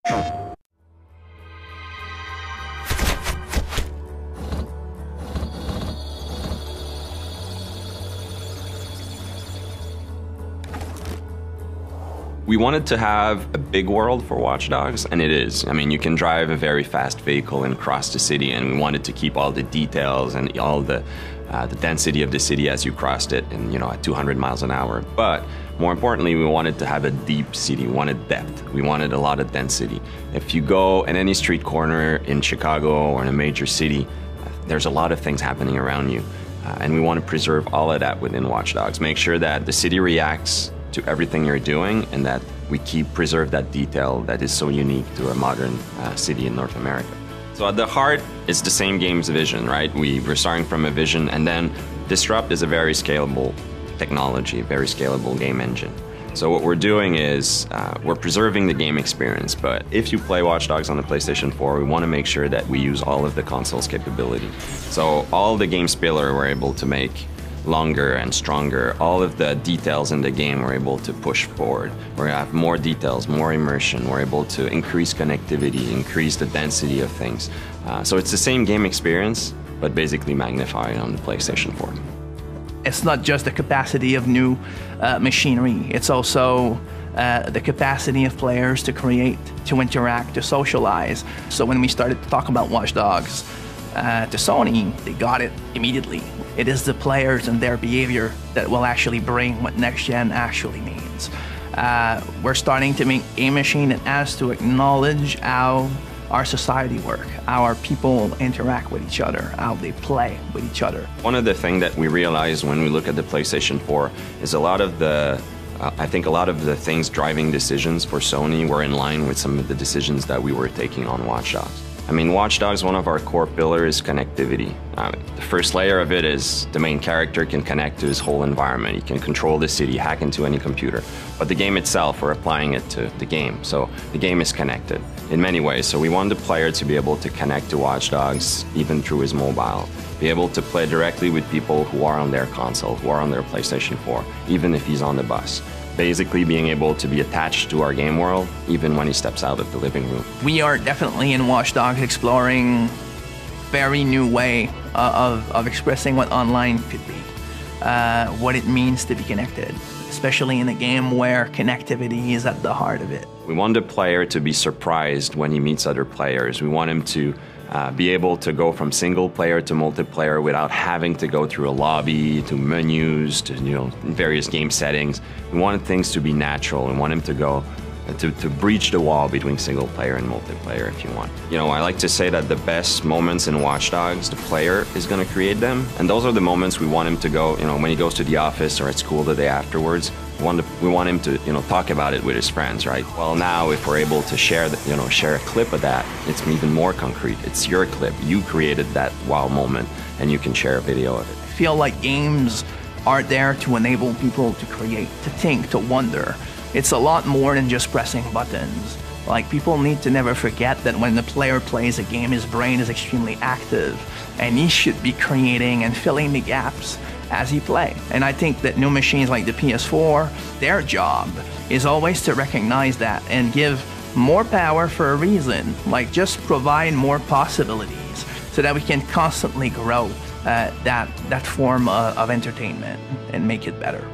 We wanted to have a big world for Watch Dogs, and it is. I mean, you can drive a very fast vehicle and cross the city, and we wanted to keep all the details and all the density of the city as you crossed it, and at 200 miles an hour. But more importantly, we wanted to have a deep city. We wanted depth. We wanted a lot of density. If you go in any street corner in Chicago or in a major city, there's a lot of things happening around you, and we want to preserve all of that within Watch Dogs. Make sure that the city reacts to everything you're doing, and that we preserve that detail that is so unique to a modern city in North America. So at the heart, it's the same game's vision, right? We're starting from a vision, and then Disrupt is a very scalable technology, very scalable game engine. So what we're doing is we're preserving the game experience, but if you play Watch Dogs on the PlayStation 4, we want to make sure that we use all of the console's capability. So all the game spiller we're able to make longer and stronger. All of the details in the game we're able to push forward. We have more details, more immersion. We're able to increase connectivity, increase the density of things. So it's the same game experience, but basically magnified on the PlayStation 4. It's not just the capacity of new machinery, it's also the capacity of players to create, to interact, to socialize. So when we started to talk about Watch Dogs to Sony, they got it immediately. It is the players and their behavior that will actually bring what next gen actually means. We're starting to make a machine that has to acknowledge how our society works, how our people interact with each other, how they play with each other. One of the things that we realized when we look at the PlayStation 4 is I think a lot of the things driving decisions for Sony were in line with some of the decisions that we were taking on Watch Dogs. I mean, Watch Dogs, one of our core pillars is connectivity. The first layer of it is the main character can connect to his whole environment. He can control the city, hack into any computer. But the game itself, we're applying it to the game. So the game is connected in many ways. So we want the player to be able to connect to Watch Dogs even through his mobile, be able to play directly with people who are on their console, who are on their PlayStation 4, even if he's on the bus. Basically being able to be attached to our game world even when he steps out of the living room. We are definitely in Watch Dogs exploring very new way of expressing what online could be, what it means to be connected, especially in a game where connectivity is at the heart of it. We want the player to be surprised when he meets other players. We want him to be able to go from single player to multiplayer without having to go through a lobby, to menus, to various game settings. We want things to be natural and want him to go to breach the wall between single player and multiplayer if you want. I like to say that the best moments in Watch Dogs, the player is going to create them, and those are the moments we want him to go, when he goes to the office or at school the day afterwards. We want him to, talk about it with his friends, right? Well, now if we're able to share a clip of that, it's even more concrete. It's your clip. You created that wow moment, and you can share a video of it. I feel like games are there to enable people to create, to think, to wonder. It's a lot more than just pressing buttons. Like, people need to never forget that when the player plays a game, his brain is extremely active, and he should be creating and filling the gaps as he plays. And I think that new machines like the PS4, their job is always to recognize that and give more power for a reason, like just provide more possibilities so that we can constantly grow that form of entertainment and make it better.